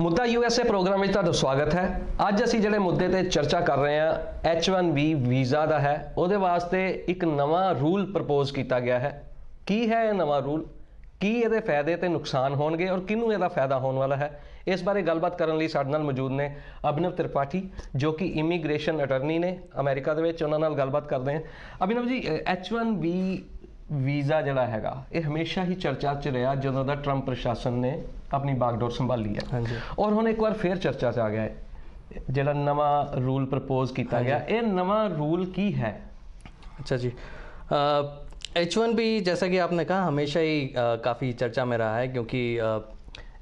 ਮੁੱਦਾ USA programme ਵਿੱਚ ਤੁਹਾਡਾ ਸਵਾਗਤ ਹੈ। ਅੱਜ ਅਸੀਂ ਜਿਹੜੇ ਮੁੱਦੇ ਤੇ ਚਰਚਾ ਕਰ ਰਹੇ ਹਾਂ H1B ਵੀਜ਼ਾ ਦਾ ਹੈ। ਉਹਦੇ ਵਾਸਤੇ ਇੱਕ ਨਵਾਂ ਰੂਲ ਪ੍ਰਪੋਜ਼ ਕੀਤਾ ਗਿਆ ਹੈ। ਕੀ ਹੈ ਇਹ ਨਵਾਂ ਰੂਲ, ਕੀ ਇਹਦੇ ਫਾਇਦੇ ਤੇ ਨੁਕਸਾਨ ਹੋਣਗੇ ਔਰ ਕਿਹਨੂੰ ਇਹਦਾ ਫਾਇਦਾ ਹੋਣ ਵਾਲਾ ਹੈ, ਇਸ ਬਾਰੇ ਗੱਲਬਾਤ ਕਰਨ ਲਈ ਸਾਡੇ ਨਾਲ ਮੌਜੂਦ ਨੇ ਅਭਿਨਵ ਤ੍ਰਿਪਾਠੀ ਜੋ ਕਿ ਇਮੀਗ੍ਰੇਸ਼ਨ ਅਟਰਨੀ ਨੇ ਅਮਰੀਕਾ ਦੇ ਵਿੱਚ। ਉਹਨਾਂ ਨਾਲ ਗੱਲਬਾਤ ਕਰਦੇ ਹਾਂ। ਅਭਿਨਵ ਜੀ, H1B ਵੀਜ਼ਾ ਜਿਹੜਾ ਹੈਗਾ ਇਹ ਹਮੇਸ਼ਾ ਹੀ ਚਰਚਾ 'ਚ ਰਿਹਾ ਜਦੋਂ ਦਾ ਟਰੰਪ ਪ੍ਰਸ਼ਾਸਨ ਨੇ ਆਪਣੀ ਬਾਗਡੋਰ ਸੰਭਾਲੀ ਹੈ। ਔਰ ਹੁਣ ਇੱਕ ਵਾਰ ਫੇਰ ਚਰਚਾ 'ਚ ਆ ਗਿਆ ਹੈ ਜਿਹੜਾ ਨਵਾਂ रूल प्रपोज किया गया। ये नवा रूल की है? अच्छा जी, H1B जैसा कि आपने कहा हमेशा ही काफ़ी चर्चा में रहा है, क्योंकि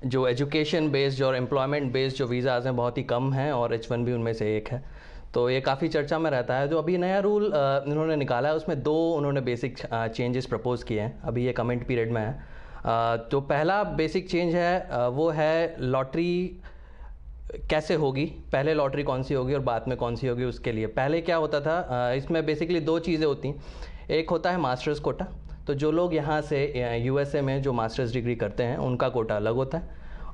जो एजुकेशन बेस्ड और एम्प्लॉयमेंट बेस्ड जो वीज़ाज़ हैं बहुत ही कम हैं और H1B उनमें से एक है। तो ये काफ़ी चर्चा में रहता है। जो अभी नया रूल इन्होंने निकाला है उसमें दो उन्होंने बेसिक चेंजेस प्रपोज़ किए हैं। अभी ये कमेंट पीरियड में है। तो पहला बेसिक चेंज है वो है लॉटरी कैसे होगी, पहले लॉटरी कौन सी होगी और बाद में कौन सी होगी। उसके लिए पहले क्या होता था, इसमें बेसिकली दो चीज़ें होती। एक होता है मास्टर्स कोटा, तो जो लोग यहाँ से USA में जो मास्टर्स डिग्री करते हैं उनका कोटा अलग होता है,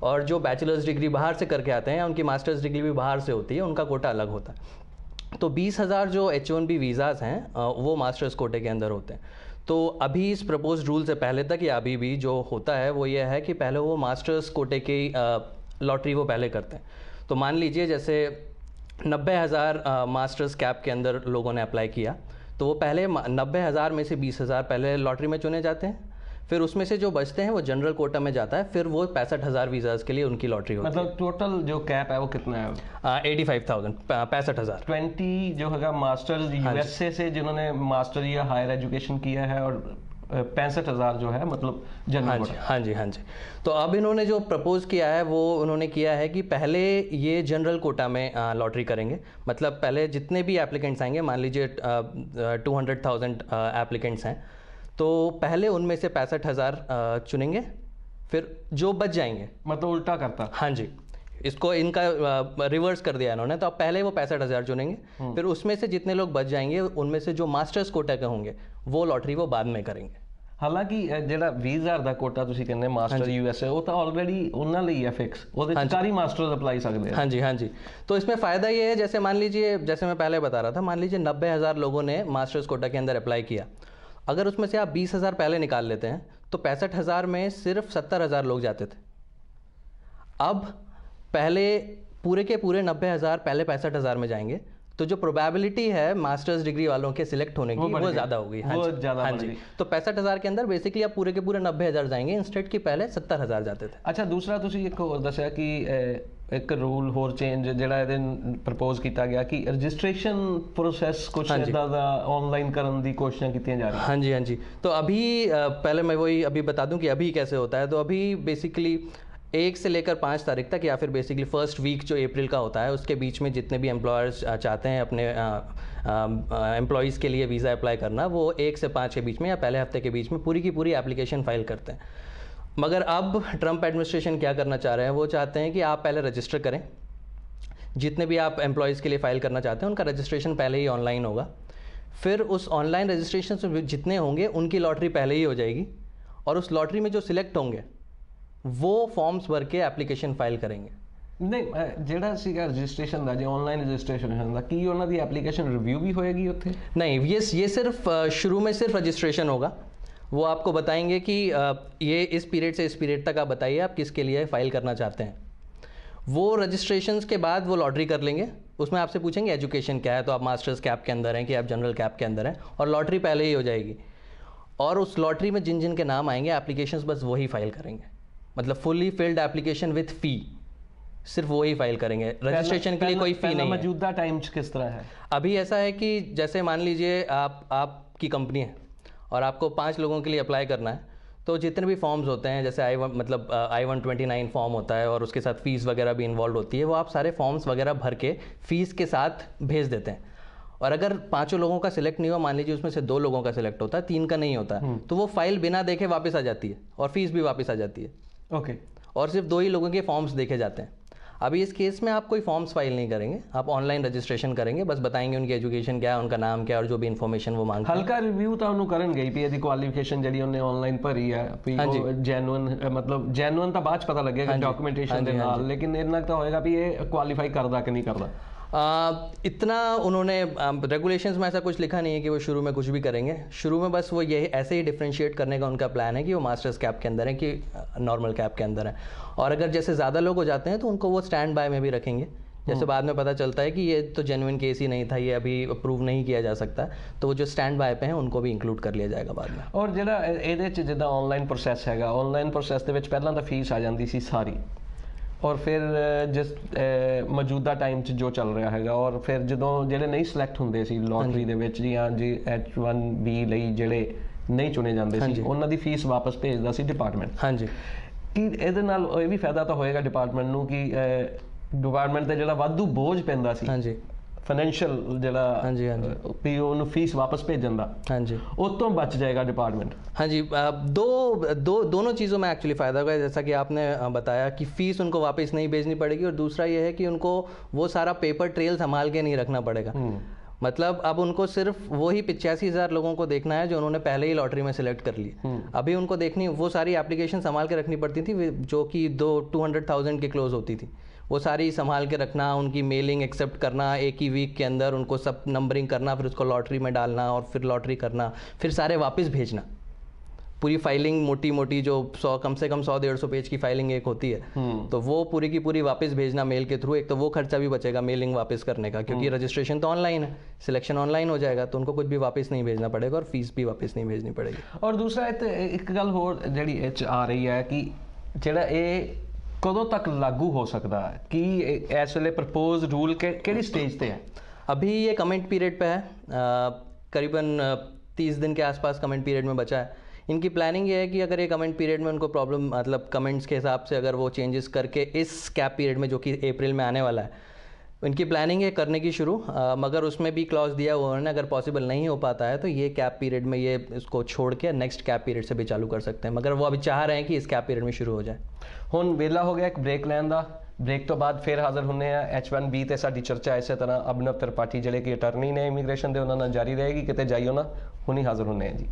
और जो बैचलर्स डिग्री बाहर से करके आते हैं या उनकी मास्टर्स डिग्री भी बाहर से होती है उनका कोटा अलग होता है। तो 20,000 जो H1B वीज़ाज़ हैं वो मास्टर्स कोटे के अंदर होते हैं। तो अभी इस प्रपोज रूल से पहले तक या अभी भी जो होता है वो ये है कि पहले वो मास्टर्स कोटे की लॉटरी वो पहले करते हैं। तो मान लीजिए जैसे 90,000 मास्टर्स कैप के अंदर लोगों ने अप्लाई किया, तो वो पहले 90,000 में से 20,000 पहले लॉटरी में चुने जाते हैं, फिर उसमें से जो बचते हैं वो जनरल कोटा में जाता है, फिर वो 65,000 वीज़ाज़ के लिए उनकी लॉटरी होती है। मतलब टोटल जो कैप है वो कितना है? 85,000, 65,000। 20 जो है मास्टर्स USA से जिन्होंने मास्टर या हायर एजुकेशन किया है, और 65,000 जो है मतलब जनरल कोटा। हाँ जी, हाँ जी। तो अब इन्होंने जो प्रपोज़ किया है वो उन्होंने किया है कि पहले ये जनरल कोटा में लॉटरी करेंगे। मतलब पहले जितने भी एप्लीकेंट्स आएंगे, मान लीजिए 200,000 एप्लीकेंट्स हैं, तो पहले उनमें से 65,000 चुनेंगे, फिर जो बच जाएंगे। मतलब उल्टा करता। हाँ जी, इसको इनका रिवर्स कर दिया इन्होंने। तो अब पहले वो 65,000 चुनेंगे, फिर उसमें से जितने लोग बच जाएंगे उनमें से जो मास्टर्स कोटा के होंगे वो लॉटरी वो बाद में करेंगे। हालांकि ਜਿਹੜਾ 20,000 ਦਾ ਕੋਟਾ ਤੁਸੀਂ ਕਹਿੰਦੇ ਮਾਸਟਰ USA ਉਹ ਤਾਂ ਆਲਰੇਡੀ ਉਹਨਾਂ ਲਈ ਹੈ ਫਿਕਸ, ਉਹਦੇ ਚ ਸਾਰੀ ਮਾਸਟਰਸ ਅਪलाई ਸਕਦੇ हैं। हाँ जी, हाँ जी। तो इसमें फ़ायदा ये है, जैसे मान लीजिए, जैसे मैं पहले बता रहा था, मान लीजिए 90,000 लोगों ने मास्टर्स कोटा के अंदर अप्लाई किया। अगर उसमें से आप 20,000 पहले निकाल लेते हैं तो 65,000 में सिर्फ 70,000 लोग जाते थे। अब पहले पूरे के पूरे 90,000 पहले 65,000 में जाएंगे, तो जो प्रोबेबिलिटी है मास्टर्स डिग्री वालों के सिलेक्ट होने की वो ज़्यादा होगी। हाँ जी। तो 65,000 के अंदर बेसिकली आप पूरे के पूरे 90,000 जाएंगे, इंस्टेड की पहले 70,000 जाते थे। अच्छा, दूसरा ਤੁਸੀਂ ਇੱਕ ਹੋਰ ਦੱਸਿਆ ਕਿ ਇੱਕ ਰੂਲ ਹੋਰ ਚੇਂਜ ਜਿਹੜਾ ਇਹਦੇ ਪ੍ਰਪੋਜ਼ ਕੀਤਾ ਗਿਆ ਕਿ ਰਜਿਸਟ੍ਰੇਸ਼ਨ प्रोसेस कुछ इदां दा ऑनलाइन ਕਰਨ ਦੀ ਕੋਸ਼ਿਸ਼ਾਂ ਕੀਤੀਆਂ ਜਾ ਰਹੀਆਂ। हाँ जी, हाँ जी। तो अभी पहले मैं वही अभी बता दूं कि अभी कैसे होता है। तो अभी बेसिकली 1 से लेकर 5 तारीख तक, या फिर बेसिकली फर्स्ट वीक जो अप्रैल का होता है उसके बीच में जितने भी एम्प्लॉयर्स चाहते हैं अपने एम्प्लॉयज़ के लिए वीज़ा अप्लाई करना, वो 1 से 5 के बीच में या पहले हफ्ते के बीच में पूरी की पूरी एप्लीकेशन फ़ाइल करते हैं। मगर अब ट्रंप एडमिनिस्ट्रेशन क्या करना चाह रहे हैं, वो चाहते हैं कि आप पहले रजिस्टर करें। जितने भी आप एम्प्लॉयज़ के लिए फ़ाइल करना चाहते हैं उनका रजिस्ट्रेशन पहले ही ऑनलाइन होगा। फिर उस ऑनलाइन रजिस्ट्रेशन से जितने होंगे उनकी लॉटरी पहले ही हो जाएगी, और उस लॉटरी में जो सिलेक्ट होंगे वो फॉर्म्स भर के एप्लीकेशन फाइल करेंगे। नहीं, ਜਿਹੜਾ ਸੀਗਾ ਰਜਿਸਟ੍ਰੇਸ਼ਨ ਦਾ, ਜੇ ਆਨਲਾइन रजिस्ट्रेशन ਹੁੰਦਾ ਕੀ ਉਹਨਾਂ ਦੀ एप्लीकेशन रिव्यू भी होएगी ਉੱਥੇ? नहीं, ये सिर्फ शुरू में सिर्फ रजिस्ट्रेशन होगा। वो आपको बताएंगे कि ये इस पीरियड से इस पीरियड तक आप बताइए आप किसके लिए फ़ाइल करना चाहते हैं। वो रजिस्ट्रेशन के बाद वो लॉटरी कर लेंगे। उसमें आपसे पूछेंगे एजुकेशन क्या है, तो आप मास्टर्स कैप के अंदर हैं कि आप जनरल कैप के अंदर हैं, और लॉटरी पहले ही हो जाएगी। और उस लॉटरी में जिन जिन के नाम आएंगे एप्लीकेशंस बस वही फाइल करेंगे। मतलब फुली फिल्ड एप्लीकेशन विथ फ़ी, सिर्फ वही फाइल करेंगे। रजिस्ट्रेशन के लिए कोई फ़ी नहीं है। मौजूदा टाइम किस तरह है? अभी ऐसा है कि जैसे मान लीजिए आपकी कंपनी है और आपको 5 लोगों के लिए अप्लाई करना है, तो जितने भी फॉर्म्स होते हैं, जैसे I-129 फॉर्म होता है और उसके साथ फ़ीस वगैरह भी इन्वॉल्व होती है, वो आप सारे फॉर्म्स वगैरह भर के फ़ीस के साथ भेज देते हैं। और अगर 5 लोगों का सिलेक्ट नहीं हुआ, मान लीजिए उसमें से 2 लोगों का सिलेक्ट होता है, 3 का नहीं होता, तो वो फाइल बिना देखे वापस आ जाती है और फीस भी वापस आ जाती है। ओके। और सिर्फ 2 ही लोगों के फॉर्म्स देखे जाते हैं। अभी इस केस में आप कोई फॉर्म्स फाइल नहीं करेंगे, आप ऑनलाइन रजिस्ट्रेशन करेंगे, बस बताएंगे उनकी एजुकेशन क्या है, उनका नाम क्या है और जो भी इन्फॉर्मेशन वो मांगते हैं। ਹਲਕਾ ਰਿਵਿਊ ਤਾਂ ਉਹਨੂੰ ਕਰਨਗੇ ਹੀ ਵੀ ਇਹਦੀ ਕੁਆਲੀਫਿਕੇਸ਼ਨ ਜਿਹੜੀ ਉਹਨੇ ਆਨਲਾਈਨ ਭਰੀ ਹੈ ਵੀ ਉਹ ਜੈਨੂਇਨ, ਮਤਲਬ ਜੈਨੂਇਨ ਤਾਂ ਬਾਅਦ ਚ ਪਤਾ ਲੱਗੇਗਾ ਡਾਕੂਮੈਂਟੇਸ਼ਨ ਦੇ ਨਾਲ, ਲੇਕਿਨ ਇੰਨਾ ਤਾਂ ਹੋਏਗਾ ਵੀ ਇਹ ਕੁਆਲੀਫਾਈ ਕਰਦਾ कि नहीं करता। इतना उन्होंने रेगुलेशंस में ऐसा कुछ लिखा नहीं है कि वो शुरू में कुछ भी करेंगे। शुरू में बस वो यही ऐसे ही डिफ्रेंशिएट करने का उनका प्लान है कि वो मास्टर्स कैप के अंदर है कि नॉर्मल कैप के अंदर है, और अगर जैसे ज़्यादा लोग हो जाते हैं तो उनको वो स्टैंड बाय में भी रखेंगे। जैसे बाद में पता चलता है कि ये तो जेन्युइन केस ही नहीं था, ये अभी अप्रूव नहीं किया जा सकता, तो वो जो स्टैंड बाय पे हैं उनको भी इंक्लूड कर लिया जाएगा बाद में। और ਜਿਹੜਾ ਇਹਦੇ ਚ ਜਿੱਦਾਂ ਆਨਲਾਈਨ ਪ੍ਰੋਸੈਸ ਹੈਗਾ, ਆਨਲਾਈਨ ਪ੍ਰੋਸੈਸ ਦੇ ਵਿੱਚ ਪਹਿਲਾਂ ਤਾਂ ਫੀਸ ਆ ਜਾਂਦੀ ਸੀ ਸਾਰੀ, ਔਰ ਫਿਰ ਜਿਸ ਮੌਜੂਦਾ ਟਾਈਮ 'ਚ ਜੋ ਚੱਲ ਰਿਹਾ ਹੈਗਾ, ਔਰ ਫਿਰ ਜਦੋਂ ਜਿਹੜੇ ਨਹੀਂ ਸਿਲੈਕਟ ਹੁੰਦੇ ਸੀ ਲੋਟਰੀ ਦੇ ਵਿੱਚ ਜਾਂ ਜੀ H1B ਲਈ ਜਿਹੜੇ ਨਹੀਂ ਚੁਣੇ ਜਾਂਦੇ ਸੀ, ਉਹਨਾਂ ਦੀ ਫੀਸ ਵਾਪਸ ਭੇਜਦਾ ਸੀ ਡਿਪਾਰਟਮੈਂਟ। ਹਾਂਜੀ, ਕਿ ਇਹਦੇ ਨਾਲ ਇਹ ਵੀ ਫਾਇਦਾ ਤਾਂ ਹੋਏਗਾ ਡਿਪਾਰਟਮੈਂਟ ਨੂੰ ਕਿ ਡਿਪਾਰਟਮੈਂਟ ਤੇ ਜਿਹੜਾ ਵਾਧੂ ਬੋਝ ਪੈਂਦਾ ਸੀ ਹਾਂਜੀ, फाइनेंशियल ਜਿਹੜਾ ਹਾਂਜੀ ਹਾਂਜੀ ਵੀ ਉਹਨੂੰ ਫੀਸ ਵਾਪਸ ਭੇਜਣ ਦਾ, ਹਾਂਜੀ, ਉਹ ਤੋਂ ਬਚ जाएगा डिपार्टमेंट। हाँ जी, दोनों चीज़ों में एक्चुअली फ़ायदा होगा, जैसा कि आपने बताया कि फ़ीस उनको वापस नहीं भेजनी पड़ेगी, और दूसरा ये है कि उनको वो सारा पेपर ट्रेल संभाल के नहीं रखना पड़ेगा। मतलब अब उनको सिर्फ वही 85,000 लोगों को देखना है जो उन्होंने पहले ही लॉटरी में सिलेक्ट कर लिए। अभी उनको देखनी, वो सारी एप्लीकेशन संभाल के रखनी पड़ती थी जो कि 200,000 की क्लोज होती थी, वो सारी संभाल के रखना, उनकी मेलिंग एक्सेप्ट करना, एक ही वीक के अंदर उनको सब नंबरिंग करना, फिर उसको लॉटरी में डालना और फिर लॉटरी करना, फिर सारे वापस भेजना। पूरी फाइलिंग मोटी मोटी जो कम से कम 100-150 पेज की फाइलिंग एक होती है, तो वो पूरी की पूरी वापस भेजना मेल के थ्रू। एक तो वो खर्चा भी बचेगा मेलिंग वापस करने का, क्योंकि रजिस्ट्रेशन तो ऑनलाइन है, सिलेक्शन ऑनलाइन हो जाएगा, तो उनको कुछ भी वापस नहीं भेजना पड़ेगा और फीस भी वापस नहीं भेजनी पड़ेगी। और दूसरा एक गल होर जिहड़ी इह च आ रही है कि जिहड़ा ये कदों तक लागू हो सकता है, कि इस वेले प्रपोज रूल किहड़ी स्टेज पे है? अभी ये कमेंट पीरियड पे है, करीबन 30 दिन के आसपास कमेंट पीरियड में बचा है। इनकी प्लानिंग ये है कि अगर ये कमेंट पीरियड में उनको प्रॉब्लम, मतलब कमेंट्स के हिसाब से अगर वो चेंजेस करके इस कैप पीरियड में जो कि अप्रैल में आने वाला है, इनकी प्लानिंग है करने की शुरू, मगर उसमें भी क्लॉज दिया हुआ है, अगर पॉसिबल नहीं हो पाता है तो ये कैप पीरियड में ये इसको छोड़ के नेक्स्ट कैप पीरियड से भी चालू कर सकते हैं, मगर वो अभी चाह रहे हैं कि इस कैप पीरियड में शुरू हो जाए। ਹੁਣ ਵੇਲਾ ਹੋ ਗਿਆ ਇੱਕ ਬ੍ਰੇਕ ਲੈਣ ਦਾ, ਬ੍ਰੇਕ ਤੋਂ ਬਾਅਦ ਫਿਰ ਹਾਜ਼ਰ ਹੁੰਨੇ ਆ। H1B ਤੇ ਸਾਡੀ ਚਰਚਾ ਇਸੇ ਤਰ੍ਹਾਂ ਅਭਿਨਵ ਤ੍ਰਿਪਾਠੀ ਜਿਹੜੇ ਕਿ ਅਟਰਨੀ ਨੇ ਇਮੀਗ੍ਰੇਸ਼ਨ ਦੇ, ਉਹਨਾਂ ਨਾਲ ਜਾਰੀ ਰਹੇਗੀ, ਕਿਤੇ ਜਾਈਓ ਨਾ, ਹੁਣੀ ਹਾਜ਼ਰ ਹੁੰਨੇ ਆ ਜੀ।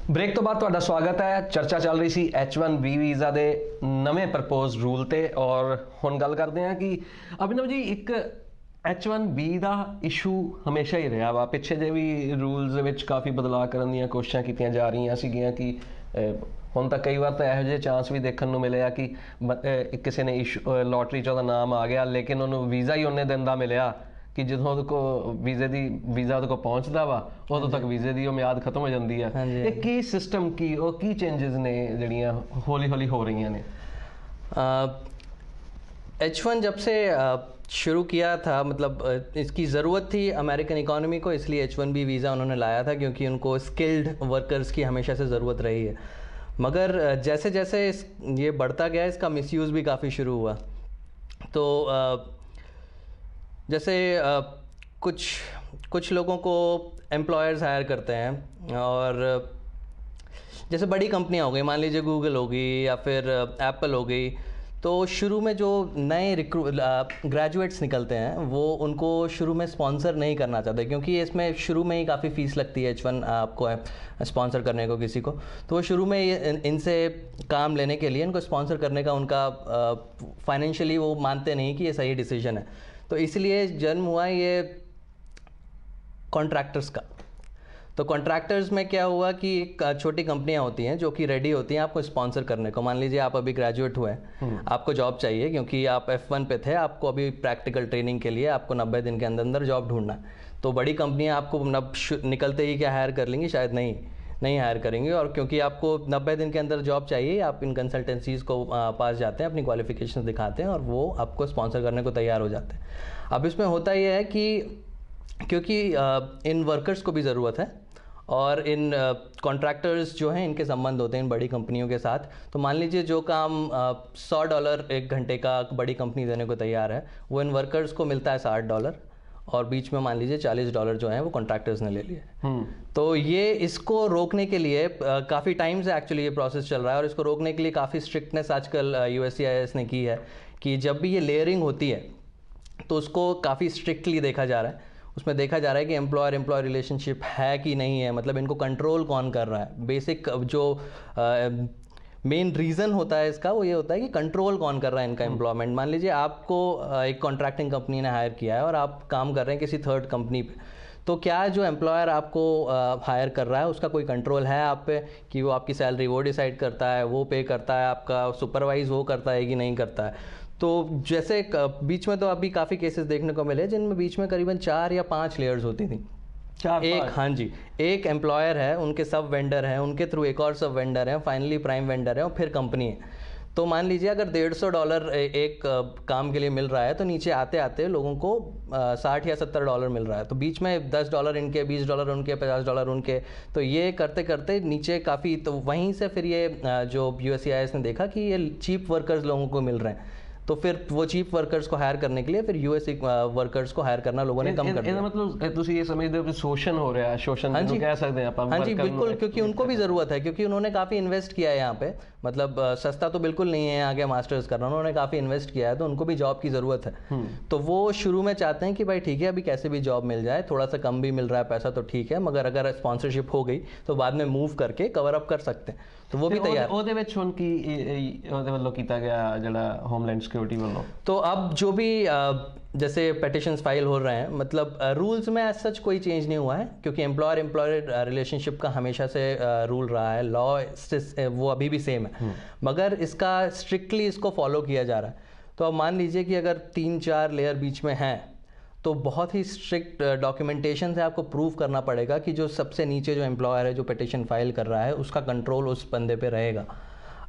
ਬ੍ਰੇਕ ਤੋਂ ਬਾਅਦ ਤੁਹਾਡਾ ਸਵਾਗਤ ਹੈ। ਚਰਚਾ ਚੱਲ ਰਹੀ ਸੀ H1B ਵੀਜ਼ਾ ਦੇ ਨਵੇਂ ਪ੍ਰਪੋਜ਼ ਰੂਲ ਤੇ, ਔਰ ਹੁਣ ਗੱਲ ਕਰਦੇ ਹਾਂ ਕਿ ਅਭਿਨਵ ਜੀ ਇੱਕ H1B ਦਾ ਇਸ਼ੂ ਹਮੇਸ਼ਾ ਹੀ ਰਿਹਾ ਵਾ, ਪਿੱਛੇ ਜੇ ਵੀ ਰੂਲਸ ਦੇ ਵਿੱਚ ਕਾਫੀ ਬਦਲਾਅ ਕਰਨ ਦੀਆਂ ਕੋਸ਼ਿਸ਼ਾਂ ਕੀਤੀਆਂ ਜਾ ਰਹੀਆਂ ਸੀਗੀਆਂ ਕਿ ਹੁਣ ਤਾਂ ਕਈ ਵਾਰ ਤਾਂ ਇਹੋ ਜਿਹੇ ਚਾਂਸ ਵੀ ਦੇਖਣ ਨੂੰ ਮਿਲੇ ਆ ਕਿ ਕਿਸੇ ਨੇ ਲੋਟਰੀ 'ਚ ਉਹਦਾ ਨਾਮ ਆ ਗਿਆ, ਲੇਕਿਨ ਉਹਨੂੰ ਵੀਜ਼ਾ ਹੀ ਉਹਨੇ ਦਿਨ ਦਾ ਮਿਲਿਆ ਕਿ ਜਦੋਂ ਉਹਦੇ ਕੋਲ ਵੀਜ਼ਾ ਉਹਦੇ ਕੋਲ ਪਹੁੰਚਦਾ ਵਾ, ਉਦੋਂ ਤੱਕ ਵੀਜ਼ੇ ਦੀ ਉਹ ਮਿਆਦ ਖਤਮ ਹੋ ਜਾਂਦੀ ਆ। ਇਹ ਕੀ ਸਿਸਟਮ, ਕੀ ਚੇਂजेस ਨੇ ਜਿਹੜੀਆਂ ਹੌਲੀ ਹੌਲੀ ਹੋ ਰਹੀਆਂ ਨੇ? H1 जब से शुरू किया था, मतलब इसकी ज़रूरत थी अमेरिकन इकोनॉमी को, इसलिए H1B वीज़ा उन्होंने लाया था, क्योंकि उनको स्किल्ड वर्कर्स की हमेशा से ज़रूरत रही है। मगर जैसे जैसे ये बढ़ता गया, इसका मिसयूज़ भी काफ़ी शुरू हुआ। तो जैसे कुछ लोगों को एम्प्लॉयर्स हायर करते हैं, और जैसे बड़ी कंपनियां हो गई, मान लीजिए गूगल हो गई या फिर एप्पल हो गई, तो शुरू में जो नए ग्रेजुएट्स निकलते हैं वो उनको शुरू में स्पॉन्सर नहीं करना चाहते, क्योंकि इसमें शुरू में ही काफ़ी फ़ीस लगती है H1 आपको स्पॉन्सर करने को किसी को। तो वो शुरू में इनसे काम लेने के लिए इनको स्पॉन्सर करने का उनका फाइनेंशियली वो मानते नहीं कि ये सही डिसीजन है, तो इसलिए जन्म हुआ ये कॉन्ट्रैक्टर्स का। तो कॉन्ट्रैक्टर्स में क्या हुआ कि छोटी कंपनियां होती हैं जो कि रेडी होती हैं आपको स्पॉन्सर करने को। मान लीजिए आप अभी ग्रेजुएट हुए हैं, आपको जॉब चाहिए, क्योंकि आप F1 पे थे, आपको अभी प्रैक्टिकल ट्रेनिंग के लिए आपको 90 दिन के अंदर जॉब ढूंढना है। तो बड़ी कंपनियां आपको निकलते ही क्या हायर कर लेंगी? शायद नहीं हायर करेंगी, और क्योंकि आपको 90 दिन के अंदर जॉब चाहिए, आप इन कंसल्टेंसीज़ को पास जाते हैं, अपनी क्वालिफिकेशन दिखाते हैं, और वो आपको स्पॉन्सर करने को तैयार हो जाते हैं। अब इसमें होता ये है कि क्योंकि इन वर्कर्स को भी ज़रूरत है, और इन कॉन्ट्रैक्टर्स जो हैं इनके संबंध होते हैं इन बड़ी कंपनियों के साथ। तो मान लीजिए जो काम $100 एक घंटे का बड़ी कंपनी देने को तैयार है, वो इन वर्कर्स को मिलता है $60, और बीच में मान लीजिए $40 जो हैं वो कॉन्ट्रैक्टर्स ने ले लिए। तो ये इसको रोकने के लिए काफ़ी टाइम से एक्चुअली ये प्रोसेस चल रहा है, और इसको रोकने के लिए काफ़ी स्ट्रिक्टनेस आजकल USCIS ने की है कि जब भी ये लेयरिंग होती है तो उसको काफ़ी स्ट्रिक्टली देखा जा रहा है। उसमें देखा जा रहा है कि एम्प्लॉयर एम्प्लॉय रिलेशनशिप है कि नहीं है, मतलब इनको कंट्रोल कौन कर रहा है। बेसिक जो मेन रीज़न होता है इसका वो ये होता है कि कंट्रोल कौन कर रहा है इनका एम्प्लॉयमेंट। मान लीजिए आपको एक कॉन्ट्रैक्टिंग कंपनी ने हायर किया है और आप काम कर रहे हैं किसी थर्ड कंपनी पे, तो क्या जो एम्प्लॉयर आपको हायर कर रहा है उसका कोई कंट्रोल है आप पे कि वो आपकी सैलरी वो डिसाइड करता है, वो पे करता है, आपका सुपरवाइज वो करता है कि नहीं करता है। तो जैसे बीच में तो अभी काफ़ी केसेस देखने को मिले जिनमें बीच में करीबन 4 या 5 लेयर्स होती थी। हाँ जी, एक एम्प्लॉयर है, उनके सब वेंडर हैं, उनके थ्रू एक और सब वेंडर हैं, फाइनली प्राइम वेंडर है और फिर कंपनी है। तो मान लीजिए अगर $150 एक काम के लिए मिल रहा है तो नीचे आते आते लोगों को $60 या $70 मिल रहा है। तो बीच में $10 इनके, $20 उनके, $50 उनके, तो ये करते करते नीचे काफ़ी, तो वहीं से फिर ये जो USCIS ने देखा कि ये चीप वर्कर्स लोगों को मिल रहे हैं, तो फिर वो चीप वर्कर्स को हायर करने के लिए फिर यूएस वर्कर्स को हायर करना लोगों ने कम कर दिया। मतलब ਤੁਸੀਂ ਇਹ ਸਮਝਦੇ ਹੋ ਕਿ शोषण हो रहा है, शोषण ਜਿਹਨੂੰ ਕਹਿ ਸਕਦੇ हैं ਆਪਾਂ। हाँ जी बिल्कुल, क्योंकि उनको भी ज़रूरत है, क्योंकि उन्होंने काफ़ी इन्वेस्ट किया है यहाँ पे, मतलब सस्ता तो बिल्कुल नहीं है यहाँ के मास्टर्स करना, उन्होंने काफ़ी इन्वेस्ट किया है, तो उनको भी जॉब की ज़रूरत है। तो वो शुरू में चाहते हैं कि भाई ठीक है अभी कैसे भी जॉब मिल जाए, थोड़ा सा कम भी मिल रहा है पैसा तो ठीक है, मगर अगर स्पॉन्सरशिप हो गई तो बाद में मूव करके कवर अप कर सकते हैं, तो वो भी तैयार। ਉਹਦੇ ਵਿੱਚ ਹੁਣ ਕੀ ਉਹਦੇ ਵੱਲੋਂ ਕੀਤਾ ਗਿਆ ਜਿਹੜਾ ਹੋਮਲੈਂਡ ਸਿਕਿਉਰਿਟੀ ਵੱਲੋਂ? तो अब जो भी जैसे पेटिशंस फाइल हो रहे हैं, मतलब रूल्स में एज सच कोई चेंज नहीं हुआ है, क्योंकि एम्प्लॉयर एम्प्लॉयर रिलेशनशिप का हमेशा से रूल रहा है, लॉ वो अभी भी सेम है, मगर इसका स्ट्रिक्टली इसको फॉलो किया जा रहा है। तो अब मान लीजिए कि अगर 3-4 लेयर बीच में हैं तो बहुत ही स्ट्रिक्ट डॉक्यूमेंटेशन से आपको प्रूव करना पड़ेगा कि जो सबसे नीचे जो एम्प्लॉयर है जो पिटिशन फाइल कर रहा है उसका कंट्रोल उस बंदे पे रहेगा।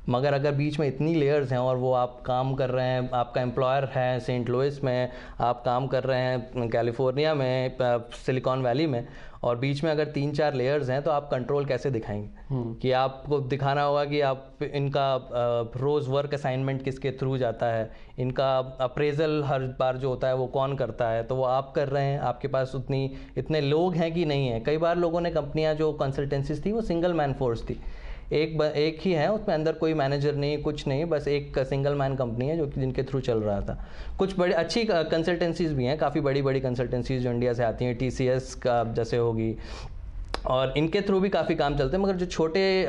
मगर अगर बीच में इतनी लेयर्स हैं और वो आप काम कर रहे हैं, आपका एम्प्लॉयर है सेंट लुइस में, आप काम कर रहे हैं कैलिफोर्निया में, सिलिकॉन वैली में, और बीच में अगर 3-4 लेयर्स हैं तो आप कंट्रोल कैसे दिखाएंगे? कि आपको दिखाना होगा कि आप इनका रोज़ वर्क असाइनमेंट किसके थ्रू जाता है, इनका अप्रेजल हर बार जो होता है वो कौन करता है, तो वो आप कर रहे हैं, आपके पास इतने लोग हैं कि नहीं है। कई बार लोगों ने कंपनियां जो कंसल्टेंसीज थी वो सिंगल मैन फोर्स थी, एक ही है, उसमें अंदर कोई मैनेजर नहीं, कुछ नहीं, बस एक सिंगल मैन कंपनी है जो जिनके थ्रू चल रहा था। कुछ बड़ी अच्छी कंसल्टेंसीज भी हैं, काफ़ी बड़ी बड़ी कंसल्टेंसीज जो इंडिया से आती हैं, TCS का जैसे होगी, और इनके थ्रू भी काफ़ी काम चलते हैं, मगर जो छोटे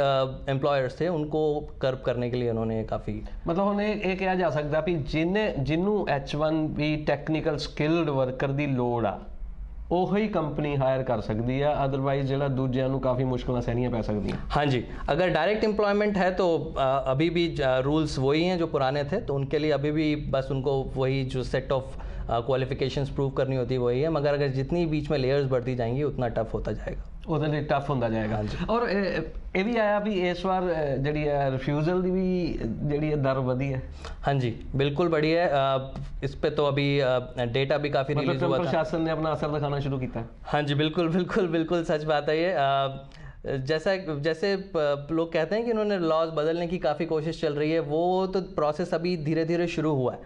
एम्प्लॉयर्स थे उनको कर्व करने के लिए उन्होंने काफ़ी, मतलब ਹੁਣ ਇਹ ਕਿਹਾ ਜਾ ਸਕਦਾ ਵੀ ਜਿਹਨੂੰ H1B ਟੈਕਨੀਕਲ ਸਕਿਲਡ ਵਰਕਰ ਦੀ ਲੋੜ ਆ ਉਹੀ कंपनी हायर कर सकती है, अदरवाइज ਜਿਹੜਾ ਦੂਜਿਆਂ ਨੂੰ काफ़ी मुश्किलें सहनियाँ पै सकती हैं। हाँ जी, अगर डायरेक्ट एम्प्लॉयमेंट है तो अभी भी रूल्स वही हैं जो पुराने थे, तो उनके लिए अभी भी बस उनको वही जो सेट ऑफ क्वालिफिकेशंस प्रूव करनी होती है वही है, मगर अगर जितनी बीच में लेयर्स बढ़ती जाएंगी उतना टफ होता जाएगा, ਉਹਦੇ ਲਈ ਟਫ ਹੁੰਦਾ ਜਾਏਗਾ। ਔਰ ਇਹ ਵੀ ਆਇਆ ਵੀ ਇਸ ਵਾਰ ਜਿਹੜੀ ਹੈ ਰਿਫਿਊਜ਼ਲ ਦੀ ਵੀ ਜਿਹੜੀ ਹੈ ਦਰ ਵਧੀ ਹੈ। हाँ जी बिल्कुल बढ़ी है, इस पे तो अभी डेटा भी काफ़ी रिलीज हुआ था, प्रशासन ने अपना असर दिखाना शुरू किया। हाँ जी बिल्कुल बिल्कुल बिल्कुल सच बात है ये। जैसे लोग कहते हैं कि इन्होंने लॉज बदलने की काफ़ी कोशिश चल रही है, वो तो प्रोसेस अभी धीरे धीरे शुरू हुआ है,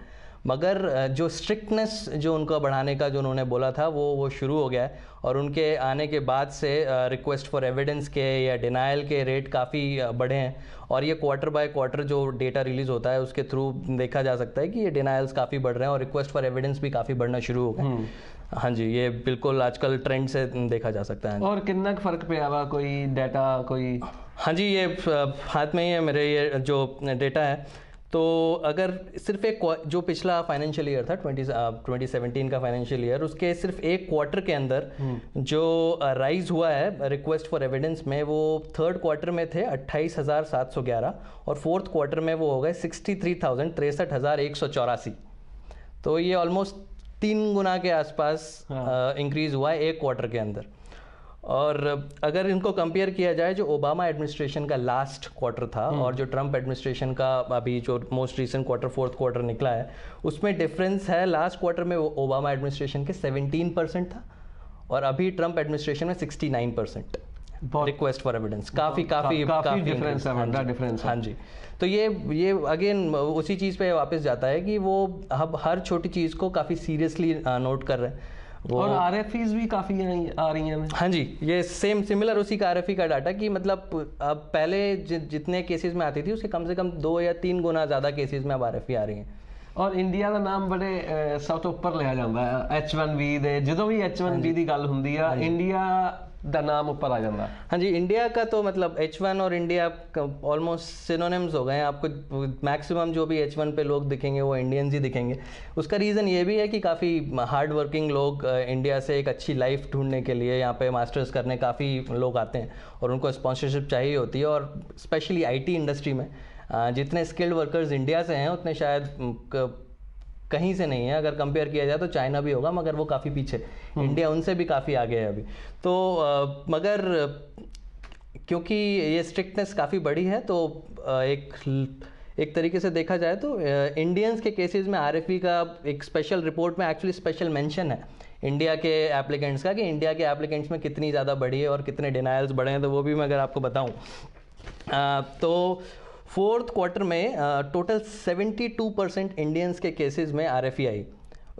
मगर जो स्ट्रिक्टनेस जो उनका बढ़ाने का जो उन्होंने बोला था वो शुरू हो गया है, और उनके आने के बाद से रिक्वेस्ट फॉर एविडेंस के या डिनाइल के रेट काफ़ी बढ़े हैं, और ये क्वार्टर बाय क्वार्टर जो डेटा रिलीज़ होता है उसके थ्रू देखा जा सकता है कि ये डिनाइल्स काफ़ी बढ़ रहे हैं और रिक्वेस्ट फॉर एविडेंस भी काफ़ी बढ़ना शुरू हो गए। हाँ जी, ये बिल्कुल आजकल ट्रेंड से देखा जा सकता है। और कितना फ़र्क पे आवा कोई डाटा कोई? हाँ जी, ये हाथ में ही है मेरे, ये जो डेटा है, तो अगर सिर्फ एक जो पिछला फाइनेंशियल ईयर था 2017 का फाइनेंशियल ईयर, उसके सिर्फ एक क्वार्टर के अंदर जो राइज हुआ है रिक्वेस्ट फॉर एविडेंस में, वो थर्ड क्वार्टर में थे 28,711 और फोर्थ क्वार्टर में वो हो गए 63,184। तो ये ऑलमोस्ट 3 गुना के आसपास इंक्रीज हुआ है एक क्वार्टर के अंदर। और अगर इनको कंपेयर किया जाए जो ओबामा एडमिनिस्ट्रेशन का लास्ट क्वार्टर था और जो ट्रंप एडमिनिस्ट्रेशन का अभी जो most recent quarter fourth quarter निकला है, उसमें डिफरेंस है। लास्ट क्वार्टर में ओबामा एडमिनिस्ट्रेशन के 17% था और अभी ट्रंप एडमिनिस्ट्रेशन में 69% रिक्वेस्ट फॉर एविडेंस। काफ़ी डिफरेंस है, बड़ा डिफरेंस है। हाँ जी, तो ये अगेन उसी चीज़ पे वापस जाता है कि वो अब हर छोटी चीज़ को काफ़ी सीरियसली नोट कर रहे हैं। और आरएफईज भी काफ़ी आ रही हैं। हाँ जी, ये सेम सिमिलर उसी का आरएफई का डाटा कि मतलब अब पहले जितने केसेस में आती थी उसके कम से कम 2 या 3 गुना ज़्यादा केसेस में अब आरएफई आ रही हैं। और इंडिया ਦਾ ਨਾਮ ਬੜੇ ਸਭ ਤੋਂ ਉੱਪਰ ਲਿਆ ਜਾਂਦਾ ਹੈ H1B ਦੇ, ਜਦੋਂ ਵੀ H1B ਦੀ ਗੱਲ ਹੁੰਦੀ ਆ ਇੰਡੀਆ ਦਾ ਨਾਮ ਉੱਪਰ आ जाता। हाँ जी, इंडिया का तो मतलब H1 और इंडिया ऑलमोस्ट सिनोनिम्स हो गए हैं। आपको मैक्सिमम जो भी H1 पे लोग दिखेंगे वो इंडियंस ही दिखेंगे। उसका रीज़न ये भी है कि काफ़ी हार्ड वर्किंग लोग इंडिया से एक अच्छी लाइफ ढूंढने के लिए यहाँ पे मास्टर्स करने काफ़ी लोग आते हैं और उनको स्पॉन्सरशिप चाहिए होती है। और स्पेशली IT इंडस्ट्री में जितने स्किल्ड वर्कर्स इंडिया से हैं उतने शायद कहीं से नहीं है। अगर कंपेयर किया जाए तो चाइना भी होगा, मगर वो काफ़ी पीछे, इंडिया उनसे भी काफ़ी आगे है अभी। तो मगर क्योंकि ये स्ट्रिक्टनेस काफ़ी बड़ी है तो एक तरीके से देखा जाए तो इंडियंस के केसेस में आरएफई का एक स्पेशल रिपोर्ट में एक्चुअली स्पेशल मेंशन है इंडिया के एप्लीकेंट्स का कि इंडिया के एप्लीकेंट्स में कितनी ज़्यादा बढ़ी है और कितने डिनायल्स बढ़े हैं। तो वो भी मैं अगर आपको बताऊँ तो फोर्थ क्वार्टर में टोटल 72% इंडियंस के केसेस में आरएफई आई।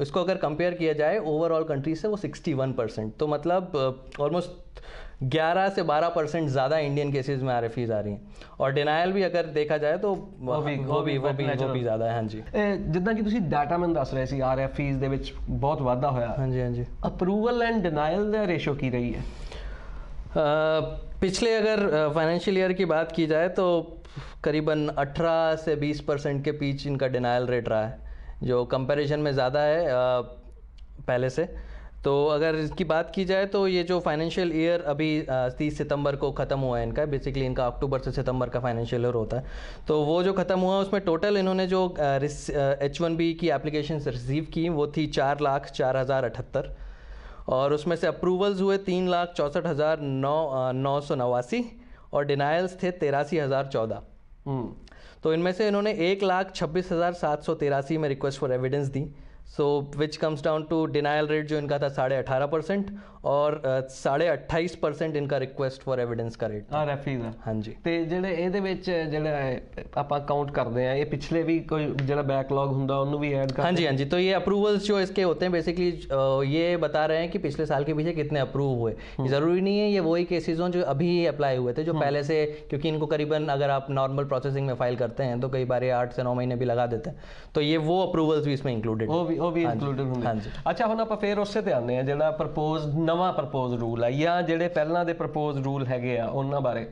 इसको अगर कंपेयर किया जाए ओवरऑल कंट्री से वो 61%। तो मतलब ऑलमोस्ट 11 से 12% ज़्यादा इंडियन केसेस में आरएफईज आ रही हैं। और डिनायल भी अगर देखा जाए तो वो भी ज़्यादा है। हाँ जी, ਜਿੱਦਾਂ ਕਿ ਤੁਸੀਂ ਡਾਟਾ ਮੈਨੂੰ ਦੱਸ ਰਹੇ ਸੀ ਆਰਐਫਈਜ਼ ਦੇ ਵਿੱਚ ਬਹੁਤ ਵਾਧਾ ਹੋਇਆ। हाँ जी, हाँ जी। ਅਪਰੂਵਲ ਐਂਡ ਡਿਨਾਇਲ ਦਾ ਰੇਸ਼ੋ ਕੀ ਰਹੀ ਹੈ? पिछले अगर फाइनेंशियल ईयर की बात की जाए तो करीबन 18 से 20% के बीच इनका डिनायल रेट रहा है, जो कंपैरिजन में ज़्यादा है पहले से। तो अगर इसकी बात की जाए तो ये जो फाइनेंशियल ईयर अभी 30 सितंबर को ख़त्म हुआ है इनका, बेसिकली इनका अक्टूबर से सितंबर का फाइनेंशियल ईयर होता है। तो वो जो ख़त्म हुआ उसमें टोटल इन्होंने जो H1B की एप्लीकेशन रिसीव की वो थी 4,04,078 और उसमें से अप्रूवल्स हुए 3,64,989 और डिनायल्स थे 83,014। तो इनमें से इन्होंने 1,26,783 में रिक्वेस्ट फॉर एविडेंस दी। So which comes down to denial rate जो इनका था 18.5% और 28.5% इनका रिक्वेस्ट फॉर एविडेंस का रेट ਆਰਐਫਈ ਦਾ। हाँ जी। ਤੇ ਜਿਹੜੇ ਇਹਦੇ ਵਿੱਚ ਜਿਹੜਾ ਆਪਾਂ ਕਾਊंट ਕਰਦੇ ਆ ਇਹ ਪਿਛਲੇ ਵੀ ਕੋਈ ਜਿਹੜਾ बैकलॉग ਹੁੰਦਾ ਉਹਨੂੰ ਵੀ ऐड कर। हाँ जी, हाँ जी। तो ये अप्रूवल्स जो इसके होते हैं बेसिकली ये बता रहे हैं कि पिछले साल के पीछे कितने अप्रूव हुए। ज़रूरी नहीं है ये वही केसेस हों जो अभी अप्लाई हुए थे, जो पहले से, क्योंकि इनको करीबन अगर आप नॉर्मल प्रोसेसिंग में फाइल करते हैं तो कई बार ये 8 से 9 महीने भी लगा देते हैं। तो ये वो अप्रूवल्स भी इसमें इंक्लूडेड ਉਹ ਵੀ ਇਨਕਲੂਡਡ ਹੁੰਦੇ। हाँ जी। ਅੱਛਾ, ਹੁਣ ਆਪਾਂ ਫੇਰ ਉਸੇ ਤੇ ਆਉਂਦੇ ਆ ਜਿਹੜਾ ਨਵਾਂ ਪ੍ਰਪੋਜ਼ ਰੂਲ ਆ ਜਾਂ ਜਿਹੜੇ ਪਹਿਲਾਂ ਦੇ ਪ੍ਰਪੋਜ਼ ਰੂਲ ਹੈਗੇ ਆ ਉਹਨਾਂ ਬਾਰੇ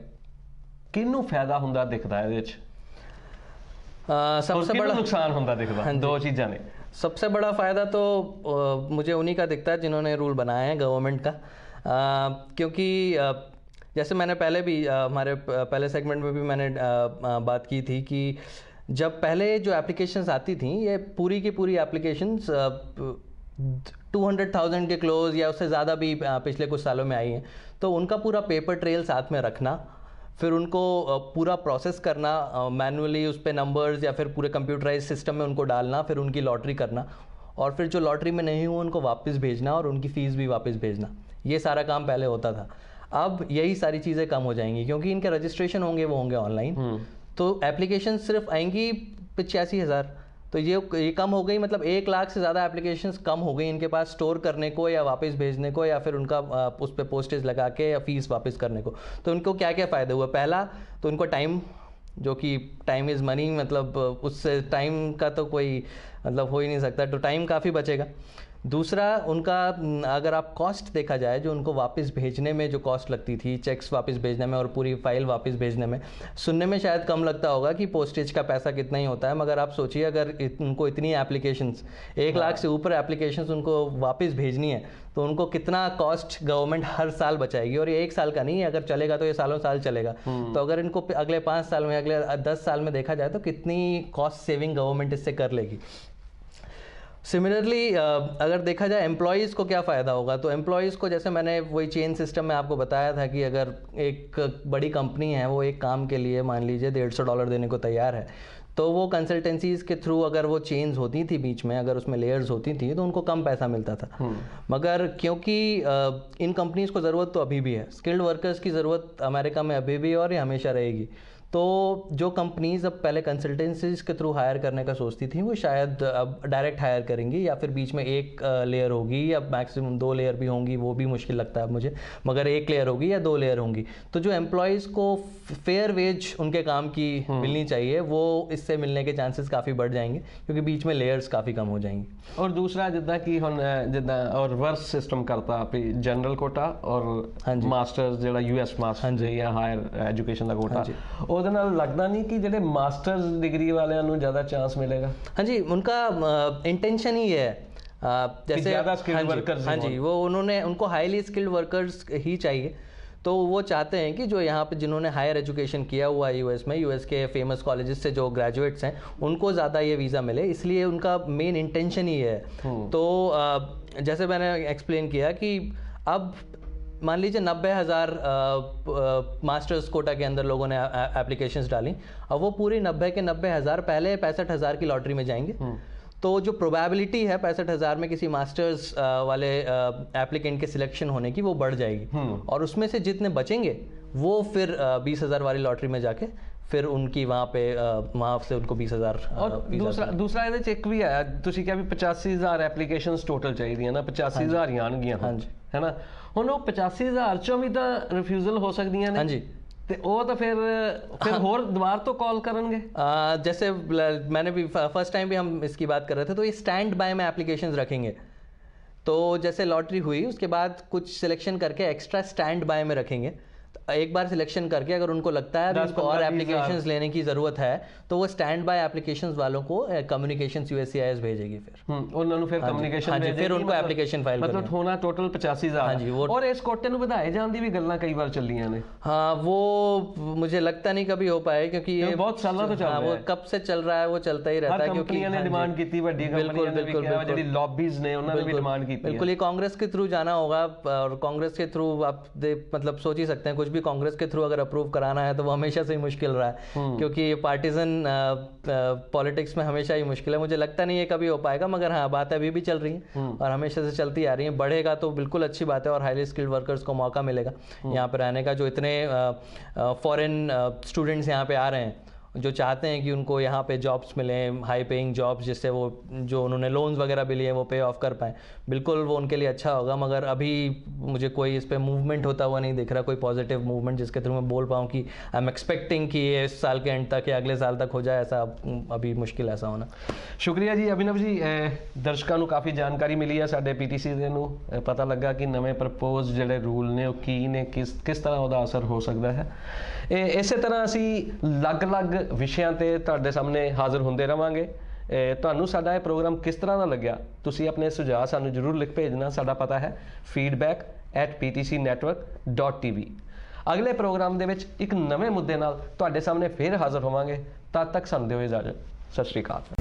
ਕਿਹਨੂੰ ਫਾਇਦਾ ਹੁੰਦਾ ਦਿਖਦਾ ਇਹਦੇ ਵਿੱਚ? सबसे बड़ा नुकसान होता दिखता, दो चीज़ें ने। सबसे बड़ा फ़ायदा तो मुझे उन्हीं का दिखता है जिन्होंने रूल बनाया है, गवर्नमेंट का। क्योंकि जैसे मैंने पहले भी हमारे पहले सेगमेंट में भी मैंने बात की थी कि जब पहले जो एप्लीकेशंस आती थी ये पूरी की पूरी एप्लीकेशंस 200,000 के क्लोज या उससे ज़्यादा भी पिछले कुछ सालों में आई हैं। तो उनका पूरा पेपर ट्रेल साथ में रखना, फिर उनको पूरा प्रोसेस करना मैनुअली, उस पर नंबर्स या फिर पूरे कंप्यूटराइज सिस्टम में उनको डालना, फिर उनकी लॉटरी करना और फिर जो लॉटरी में नहीं हुआ उनको वापस भेजना और उनकी फ़ीस भी वापस भेजना, ये सारा काम पहले होता था। अब यही सारी चीज़ें कम हो जाएंगी क्योंकि इनके रजिस्ट्रेशन होंगे वो होंगे ऑनलाइन। तो एप्लीकेशन सिर्फ आएंगी 85,000। तो ये कम हो गई, मतलब 1 लाख से ज़्यादा एप्लीकेशंस कम हो गई इनके पास स्टोर करने को या वापस भेजने को या फिर उनका उस पर पोस्टेज लगा के या फीस वापस करने को। तो उनको क्या क्या फ़ायदे हुए? पहला तो उनको टाइम, जो कि टाइम इज़ मनी, मतलब उससे टाइम का तो कोई मतलब हो ही नहीं सकता, तो टाइम काफ़ी बचेगा। दूसरा उनका अगर आप कॉस्ट देखा जाए, जो उनको वापस भेजने में जो कॉस्ट लगती थी, चेक्स वापस भेजने में और पूरी फाइल वापस भेजने में, सुनने में शायद कम लगता होगा कि पोस्टेज का पैसा कितना ही होता है, मगर आप सोचिए अगर उनको इतनी एप्लीकेशंस, 1 लाख से ऊपर एप्लीकेशंस उनको वापस भेजनी है तो उनको कितना कॉस्ट गवर्नमेंट हर साल बचाएगी। और ये 1 साल का नहीं है, अगर चलेगा तो ये सालों साल चलेगा। तो अगर इनको अगले 5 साल में, अगले 10 साल में देखा जाए तो कितनी कॉस्ट सेविंग गवर्नमेंट इससे कर लेगी। सिमिलरली अगर देखा जाए एम्प्लॉयज़ को क्या फ़ायदा होगा, तो एम्प्लॉयज़ को, जैसे मैंने वही चेन सिस्टम में आपको बताया था कि अगर एक बड़ी कंपनी है वो एक काम के लिए मान लीजिए $150 देने को तैयार है, तो वो कंसल्टेंसीज़ के थ्रू अगर वो चेन्स होती थी बीच में, अगर उसमें लेयर्स होती थी तो उनको कम पैसा मिलता था। मगर क्योंकि इन कंपनीज़ को ज़रूरत तो अभी भी है, स्किल्ड वर्कर्स की ज़रूरत अमेरिका में अभी भी और ये हमेशा रहेगी। तो जो कंपनीज अब पहले कंसल्टेंसीज के थ्रू हायर करने का सोचती थी, वो शायद अब डायरेक्ट हायर करेंगी, या फिर बीच में एक लेयर होगी, या मैक्सिमम 2 लेयर भी होंगी, वो भी मुश्किल लगता है मुझे, मगर 1 लेयर होगी या 2 लेयर होंगी। तो जो एम्प्लॉयज़ को फेयर वेज उनके काम की मिलनी चाहिए, वो इससे मिलने के चांसेस काफ़ी बढ़ जाएंगे, क्योंकि बीच में लेयर्स काफ़ी कम हो जाएंगी। और दूसरा जिदा कि हुण जिदा और रिवर्स सिस्टम करता भी जनरल कोटा और मास्टर्स ਜਿਹੜਾ US ਮਾਸਟਰਸ ਜਾਂ ਹਾਇਰ ਐਜੂਕੇਸ਼ਨ ਦਾ ਕੋਟਾ, ਉਹਦੇ ਨਾਲ ਲੱਗਦਾ नहीं कि ਜਿਹੜੇ ਮਾਸਟਰਸ डिग्री वालिਆਂ ਨੂੰ ज़्यादा चांस मिलेगा? हाँ जी, उनका इंटेंशन ही है जैसे ज़्यादा स्किल्ड वर्कर्स, हाँ जी, वो उनको हाईली स्किल्ड वर्कर्स ही चाहिए। तो वो चाहते हैं कि जो यहाँ पे जिन्होंने हायर एजुकेशन किया हुआ है यूएस में, यूएस के फेमस कॉलेजेस से जो ग्रेजुएट्स हैं, उनको ज़्यादा ये वीज़ा मिले, इसलिए उनका मेन इंटेंशन ही है। तो जैसे मैंने एक्सप्लेन किया कि अब मान लीजिए 90,000 मास्टर्स कोटा के अंदर लोगों ने एप्लीकेशंस डाली, अब वो पूरी 90 के 90,000 पहले 65,000 की लॉटरी में जाएंगे। तो जो प्रोबेबिलिटी है 65,000 में किसी मास्टर्स वाले एप्लीकेंट के सिलेक्शन होने की, वो बढ़ जाएगी, और उसमें से जितने बचेंगे वो फिर 20,000 वाली लॉटरी में जाके फिर उनकी वहाँ से उनको 20,000। और दूसरा ਇਹਦੇ ਚ ਇੱਕ ਵੀ ਆਇਆ, ਤੁਸੀਂ ਕਿਹਾ ਵੀ 85,000 ਐਪਲੀਕੇਸ਼ਨਸ ਟੋਟਲ ਚਾਹੀਦੀਆਂ ਨਾ, 85,000 ਹੀ ਆਣਗੀਆਂ ਹੈ ਨਾ। ਹੁਣ ਉਹ 85,000 ਚੋਂ ਵੀ ਤਾਂ ਰਿਫਿਊਜ਼ਲ ਹੋ ਸਕਦੀਆਂ ਨੇ। ਹਾਂਜੀ, तो वो तो फिर और दोबारा तो कॉल करेंगे। जैसे मैंने भी फर्स्ट टाइम भी हम इसकी बात कर रहे थे, तो ये स्टैंड बाय में एप्लीकेशंस रखेंगे। तो जैसे लॉटरी हुई, उसके बाद कुछ सिलेक्शन करके एक्स्ट्रा स्टैंड बाय में रखेंगे। एक बार सिलेक्शन करके अगर उनको लगता है उनको और एप्लीकेशंस लेने की ज़रूरत है, तो वो स्टैंड बाय एप्लीकेशंस वालों को कम्युनिकेशंस USCIS भेजेगी। फिर उन्होंने फिर कम्युनिकेशन भेजेगी, फिर उनको एप्लीकेशन फाइल मतलब होना टोटल 85,000। हाँ जी, वो और इस कोटे ਨੂੰ ਵਧਾਏ ਜਾਣ ਦੀ ਵੀ ਗੱਲਾਂ कई बार ਚੱਲੀਆਂ ਨੇ। हाँ, वो मुझे लगता नहीं कभी हो पाए, क्योंकि ये बहुत सालों तो चल रहा है, वो कब से चल रहा है, वो चलता ही रहता है, क्योंकि कंपनियां ने डिमांड की थी, बड़ी कंपनियां ने भी किया, ਜਿਹੜੀ लॉबीज ने उन्होंने भी डिमांड की थी। बिल्कुल, ये कांग्रेस के थ्रू जाना होगा, और कांग्रेस के थ्रू आप मतलब सोच ही सकते हैं, कुछ भी कांग्रेस के थ्रू अगर अप्रूव कराना है तो वो हमेशा से ही मुश्किल रहा है, क्योंकि ये पार्टीजन पॉलिटिक्स में हमेशा ही मुश्किल है। मुझे लगता नहीं ये कभी हो पाएगा, मगर हाँ, बातें अभी भी चल रही हैं और हमेशा से चलती आ रही हैं। बढ़ेगा तो बिल्कुल अच्छी बात है, और हाईली स्किल्ड वर्कर्स को मौका मिलेगा यहाँ पर रहने का। जो इतने फॉरेन स्टूडेंट्स यहाँ पे आ रहे हैं, जो चाहते हैं कि उनको यहाँ पे जॉब्स मिलें, हाई पेइंग जॉब्स, जिससे वो जो उन्होंने लोन्स वगैरह भी लिए वो पे ऑफ कर पाएँ, बिल्कुल वो उनके लिए अच्छा होगा। मगर अभी मुझे कोई इस पर मूवमेंट होता हुआ नहीं दिख रहा, कोई पॉजिटिव मूवमेंट जिसके थ्रू मैं बोल पाऊँ कि आई एम एक्सपेक्टिंग कि ये इस साल के एंड तक या अगले साल तक हो जाए, ऐसा अभी मुश्किल ऐसा होना। शुक्रिया जी अभिनव जी। दर्शकों को काफ़ी जानकारी मिली है, साडे PTC ਦੇ ਨੂੰ पता लगा कि नवे प्रपोज ਜਿਹੜੇ रूल ने की ने किस तरह ਉਹਦਾ असर हो सकता है। ਇਸੇ ਤਰ੍ਹਾਂ ਅਸੀਂ ਅਲੱਗ-ਅਲੱਗ ਵਿਸ਼ਿਆਂ ਤੇ ਤੁਹਾਡੇ ਸਾਹਮਣੇ ਹਾਜ਼ਰ ਹੁੰਦੇ ਰਵਾਂਗੇ। ਤੁਹਾਨੂੰ ਸਾਡਾ ਇਹ ਪ੍ਰੋਗਰਾਮ ਕਿਸ ਤਰ੍ਹਾਂ ਦਾ ਲੱਗਿਆ, ਤੁਸੀਂ ਆਪਣੇ ਸੁਝਾਅ ਸਾਨੂੰ ਜ਼ਰੂਰ ਲਿਖ ਭੇਜਣਾ। ਸਾਡਾ ਪਤਾ ਹੈ feedback@ptcnetwork.tv। ਅਗਲੇ ਪ੍ਰੋਗਰਾਮ ਦੇ ਵਿੱਚ ਇੱਕ ਨਵੇਂ ਮੁੱਦੇ ਨਾਲ ਤੁਹਾਡੇ ਸਾਹਮਣੇ ਫੇਰ ਹਾਜ਼ਰ ਹੋਵਾਂਗੇ। ਤਦ ਤੱਕ ਸਾਨੂੰ ਦਿਓ ਇਜਾਜ਼ਤ। ਸਤਿ ਸ਼੍ਰੀ ਅਕਾਲ।